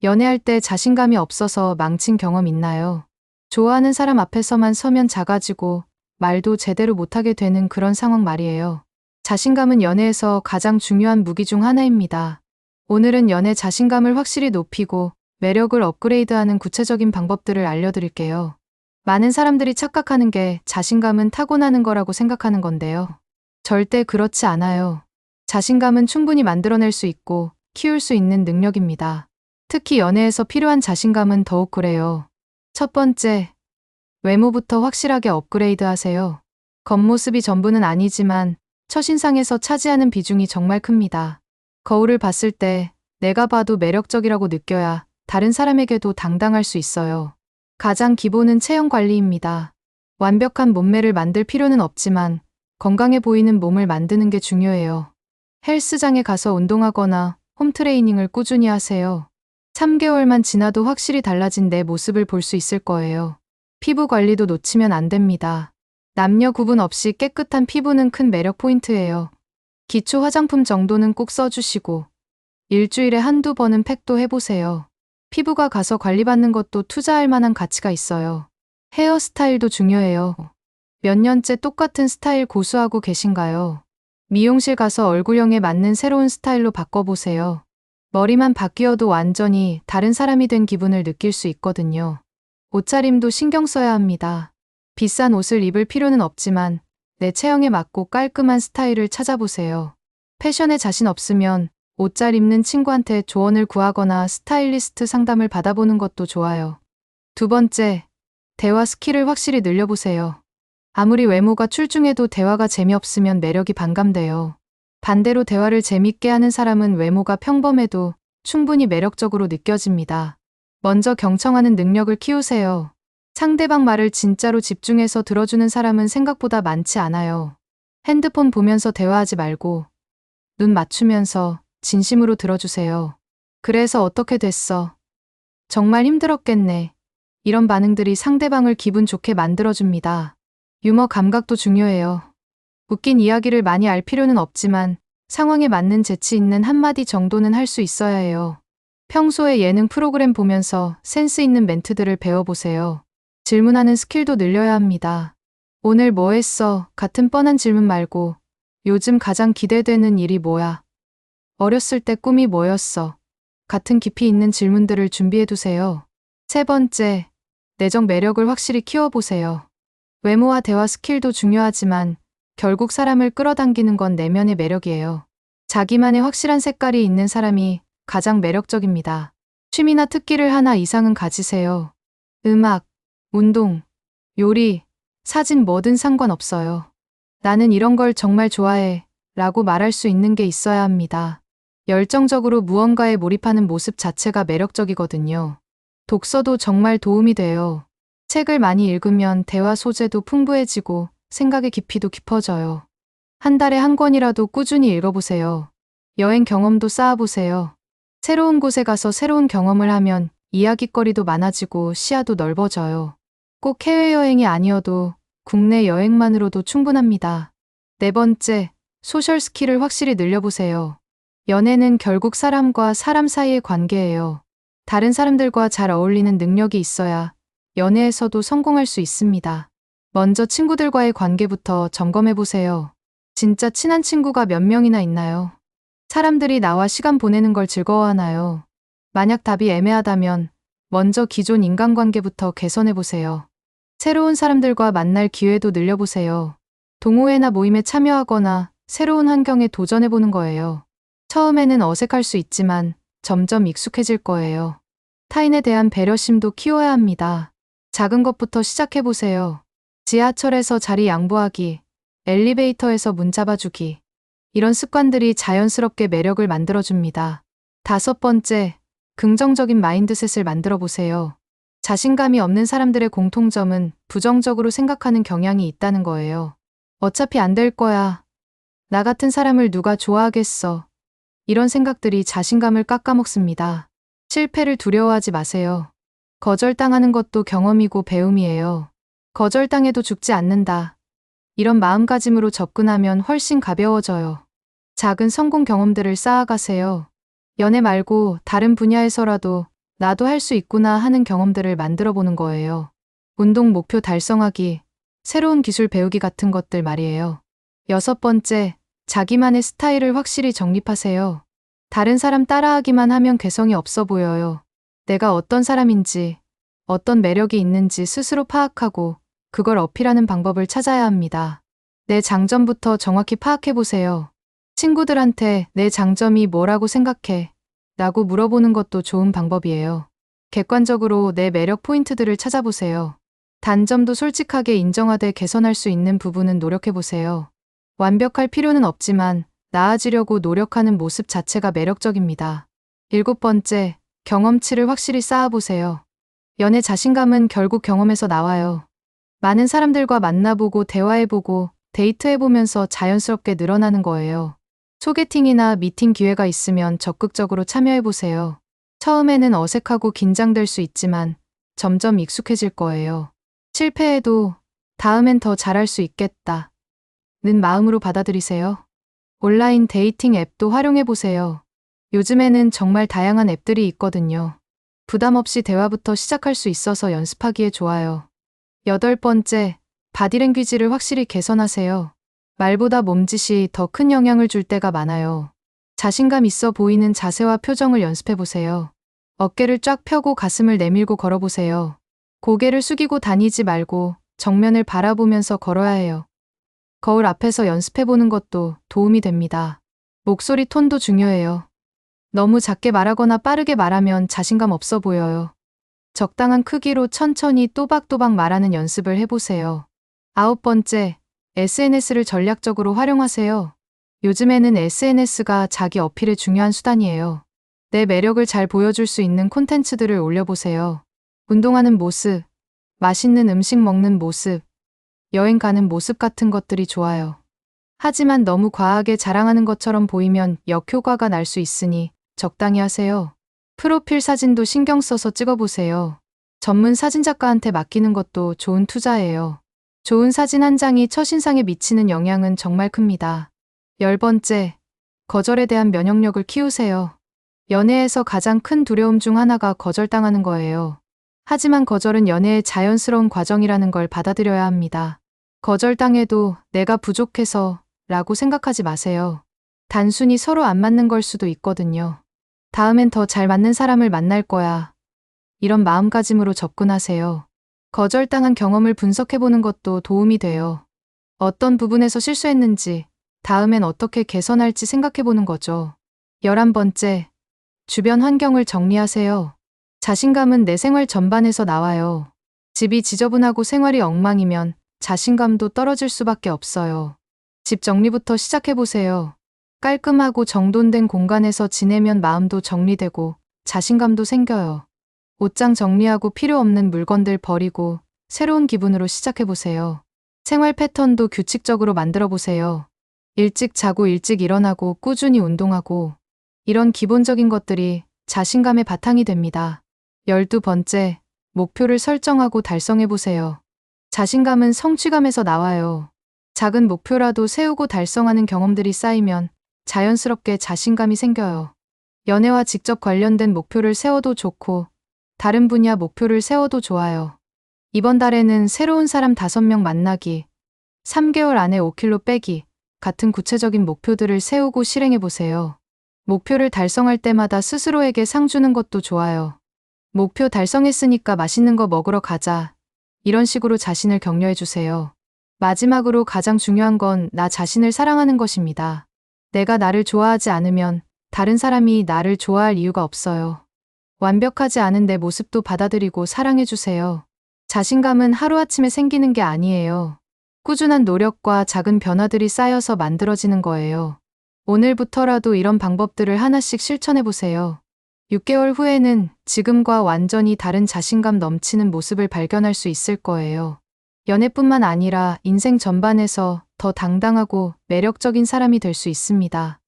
연애할 때 자신감이 없어서 망친 경험 있나요? 좋아하는 사람 앞에서만 서면 작아지고 말도 제대로 못하게 되는 그런 상황 말이에요. 자신감은 연애에서 가장 중요한 무기 중 하나입니다. 오늘은 연애 자신감을 확실히 높이고 매력을 업그레이드하는 구체적인 방법들을 알려드릴게요. 많은 사람들이 착각하는 게 자신감은 타고나는 거라고 생각하는 건데요. 절대 그렇지 않아요. 자신감은 충분히 만들어낼 수 있고 키울 수 있는 능력입니다. 특히 연애에서 필요한 자신감은 더욱 그래요. 첫 번째, 외모부터 확실하게 업그레이드 하세요. 겉모습이 전부는 아니지만 첫인상에서 차지하는 비중이 정말 큽니다. 거울을 봤을 때 내가 봐도 매력적이라고 느껴야 다른 사람에게도 당당할 수 있어요. 가장 기본은 체형 관리입니다. 완벽한 몸매를 만들 필요는 없지만 건강해 보이는 몸을 만드는 게 중요해요. 헬스장에 가서 운동하거나 홈트레이닝을 꾸준히 하세요. 3개월만 지나도 확실히 달라진 내 모습을 볼 수 있을 거예요. 피부 관리도 놓치면 안 됩니다. 남녀 구분 없이 깨끗한 피부는 큰 매력 포인트예요. 기초 화장품 정도는 꼭 써주시고 일주일에 한두 번은 팩도 해보세요. 피부가 가서 관리받는 것도 투자할 만한 가치가 있어요. 헤어스타일도 중요해요. 몇 년째 똑같은 스타일 고수하고 계신가요? 미용실 가서 얼굴형에 맞는 새로운 스타일로 바꿔보세요. 머리만 바뀌어도 완전히 다른 사람이 된 기분을 느낄 수 있거든요. 옷차림도 신경 써야 합니다. 비싼 옷을 입을 필요는 없지만 내 체형에 맞고 깔끔한 스타일을 찾아보세요. 패션에 자신 없으면 옷 잘 입는 친구한테 조언을 구하거나 스타일리스트 상담을 받아보는 것도 좋아요. 두 번째, 대화 스킬을 확실히 늘려보세요. 아무리 외모가 출중해도 대화가 재미없으면 매력이 반감돼요. 반대로 대화를 재밌게 하는 사람은 외모가 평범해도 충분히 매력적으로 느껴집니다. 먼저 경청하는 능력을 키우세요. 상대방 말을 진짜로 집중해서 들어주는 사람은 생각보다 많지 않아요. 핸드폰 보면서 대화하지 말고 눈 맞추면서 진심으로 들어주세요. 그래서 어떻게 됐어? 정말 힘들었겠네. 이런 반응들이 상대방을 기분 좋게 만들어줍니다. 유머 감각도 중요해요. 웃긴 이야기를 많이 알 필요는 없지만 상황에 맞는 재치 있는 한마디 정도는 할 수 있어야 해요. 평소에 예능 프로그램 보면서 센스 있는 멘트들을 배워보세요. 질문하는 스킬도 늘려야 합니다. 오늘 뭐 했어? 같은 뻔한 질문 말고 요즘 가장 기대되는 일이 뭐야? 어렸을 때 꿈이 뭐였어? 같은 깊이 있는 질문들을 준비해두세요. 세 번째, 내적 매력을 확실히 키워보세요. 외모와 대화 스킬도 중요하지만 결국 사람을 끌어당기는 건 내면의 매력이에요. 자기만의 확실한 색깔이 있는 사람이 가장 매력적입니다. 취미나 특기를 하나 이상은 가지세요. 음악, 운동, 요리, 사진 뭐든 상관없어요. 나는 이런 걸 정말 좋아해 라고 말할 수 있는 게 있어야 합니다. 열정적으로 무언가에 몰입하는 모습 자체가 매력적이거든요. 독서도 정말 도움이 돼요. 책을 많이 읽으면 대화 소재도 풍부해지고 생각의 깊이도 깊어져요. 한 달에 한 권이라도 꾸준히 읽어보세요. 여행 경험도 쌓아보세요. 새로운 곳에 가서 새로운 경험을 하면 이야깃거리도 많아지고 시야도 넓어져요. 꼭 해외여행이 아니어도 국내 여행만으로도 충분합니다. 네 번째, 소셜 스킬을 확실히 늘려보세요. 연애는 결국 사람과 사람 사이의 관계예요. 다른 사람들과 잘 어울리는 능력이 있어야 연애에서도 성공할 수 있습니다. 먼저 친구들과의 관계부터 점검해보세요. 진짜 친한 친구가 몇 명이나 있나요? 사람들이 나와 시간 보내는 걸 즐거워하나요? 만약 답이 애매하다면 먼저 기존 인간관계부터 개선해보세요. 새로운 사람들과 만날 기회도 늘려보세요. 동호회나 모임에 참여하거나 새로운 환경에 도전해보는 거예요. 처음에는 어색할 수 있지만 점점 익숙해질 거예요. 타인에 대한 배려심도 키워야 합니다. 작은 것부터 시작해보세요. 지하철에서 자리 양보하기, 엘리베이터에서 문 잡아주기. 이런 습관들이 자연스럽게 매력을 만들어줍니다. 다섯 번째, 긍정적인 마인드셋을 만들어보세요. 자신감이 없는 사람들의 공통점은 부정적으로 생각하는 경향이 있다는 거예요. 어차피 안 될 거야. 나 같은 사람을 누가 좋아하겠어. 이런 생각들이 자신감을 깎아먹습니다. 실패를 두려워하지 마세요. 거절당하는 것도 경험이고 배움이에요. 거절당해도 죽지 않는다. 이런 마음가짐으로 접근하면 훨씬 가벼워져요. 작은 성공 경험들을 쌓아가세요. 연애 말고 다른 분야에서라도 나도 할 수 있구나 하는 경험들을 만들어 보는 거예요. 운동 목표 달성하기, 새로운 기술 배우기 같은 것들 말이에요. 6번째, 자기만의 스타일을 확실히 정립하세요. 다른 사람 따라하기만 하면 개성이 없어 보여요. 내가 어떤 사람인지, 어떤 매력이 있는지 스스로 파악하고 그걸 어필하는 방법을 찾아야 합니다. 내 장점부터 정확히 파악해 보세요. 친구들한테 내 장점이 뭐라고 생각해? 라고 물어보는 것도 좋은 방법이에요. 객관적으로 내 매력 포인트들을 찾아보세요. 단점도 솔직하게 인정하되 개선할 수 있는 부분은 노력해 보세요. 완벽할 필요는 없지만 나아지려고 노력하는 모습 자체가 매력적입니다. 7번째, 경험치를 확실히 쌓아보세요. 연애 자신감은 결국 경험에서 나와요. 많은 사람들과 만나보고 대화해보고 데이트해보면서 자연스럽게 늘어나는 거예요. 소개팅이나 미팅 기회가 있으면 적극적으로 참여해보세요. 처음에는 어색하고 긴장될 수 있지만 점점 익숙해질 거예요. 실패해도 다음엔 더 잘할 수 있겠다 는 마음으로 받아들이세요. 온라인 데이팅 앱도 활용해보세요. 요즘에는 정말 다양한 앱들이 있거든요. 부담 없이 대화부터 시작할 수 있어서 연습하기에 좋아요. 8번째, 바디랭귀지를 확실히 개선하세요. 말보다 몸짓이 더 큰 영향을 줄 때가 많아요. 자신감 있어 보이는 자세와 표정을 연습해보세요. 어깨를 쫙 펴고 가슴을 내밀고 걸어보세요. 고개를 숙이고 다니지 말고 정면을 바라보면서 걸어야 해요. 거울 앞에서 연습해보는 것도 도움이 됩니다. 목소리 톤도 중요해요. 너무 작게 말하거나 빠르게 말하면 자신감 없어 보여요. 적당한 크기로 천천히 또박또박 말하는 연습을 해보세요. 9번째, SNS를 전략적으로 활용하세요. 요즘에는 SNS가 자기 어필의 중요한 수단이에요. 내 매력을 잘 보여줄 수 있는 콘텐츠들을 올려보세요. 운동하는 모습, 맛있는 음식 먹는 모습, 여행 가는 모습 같은 것들이 좋아요. 하지만 너무 과하게 자랑하는 것처럼 보이면 역효과가 날 수 있으니 적당히 하세요. 프로필 사진도 신경 써서 찍어보세요. 전문 사진작가한테 맡기는 것도 좋은 투자예요. 좋은 사진 한 장이 첫인상에 미치는 영향은 정말 큽니다. 10번째, 거절에 대한 면역력을 키우세요. 연애에서 가장 큰 두려움 중 하나가 거절당하는 거예요. 하지만 거절은 연애의 자연스러운 과정이라는 걸 받아들여야 합니다. 거절당해도 내가 부족해서 라고 생각하지 마세요. 단순히 서로 안 맞는 걸 수도 있거든요. 다음엔 더 잘 맞는 사람을 만날 거야. 이런 마음가짐으로 접근하세요. 거절당한 경험을 분석해보는 것도 도움이 돼요. 어떤 부분에서 실수했는지, 다음엔 어떻게 개선할지 생각해보는 거죠. 11번째, 주변 환경을 정리하세요. 자신감은 내 생활 전반에서 나와요. 집이 지저분하고 생활이 엉망이면 자신감도 떨어질 수밖에 없어요. 집 정리부터 시작해보세요. 깔끔하고 정돈된 공간에서 지내면 마음도 정리되고 자신감도 생겨요. 옷장 정리하고 필요 없는 물건들 버리고 새로운 기분으로 시작해보세요. 생활 패턴도 규칙적으로 만들어보세요. 일찍 자고 일찍 일어나고 꾸준히 운동하고 이런 기본적인 것들이 자신감의 바탕이 됩니다. 12번째, 목표를 설정하고 달성해보세요. 자신감은 성취감에서 나와요. 작은 목표라도 세우고 달성하는 경험들이 쌓이면 자연스럽게 자신감이 생겨요. 연애와 직접 관련된 목표를 세워도 좋고 다른 분야 목표를 세워도 좋아요. 이번 달에는 새로운 사람 5명 만나기, 3개월 안에 5kg 빼기 같은 구체적인 목표들을 세우고 실행해보세요. 목표를 달성할 때마다 스스로에게 상 주는 것도 좋아요. 목표 달성했으니까 맛있는 거 먹으러 가자. 이런 식으로 자신을 격려해주세요. 마지막으로 가장 중요한 건 나 자신을 사랑하는 것입니다. 내가 나를 좋아하지 않으면 다른 사람이 나를 좋아할 이유가 없어요. 완벽하지 않은 내 모습도 받아들이고 사랑해주세요. 자신감은 하루아침에 생기는 게 아니에요. 꾸준한 노력과 작은 변화들이 쌓여서 만들어지는 거예요. 오늘부터라도 이런 방법들을 하나씩 실천해보세요. 6개월 후에는 지금과 완전히 다른 자신감 넘치는 모습을 발견할 수 있을 거예요. 연애뿐만 아니라 인생 전반에서 더 당당하고 매력적인 사람이 될 수 있습니다.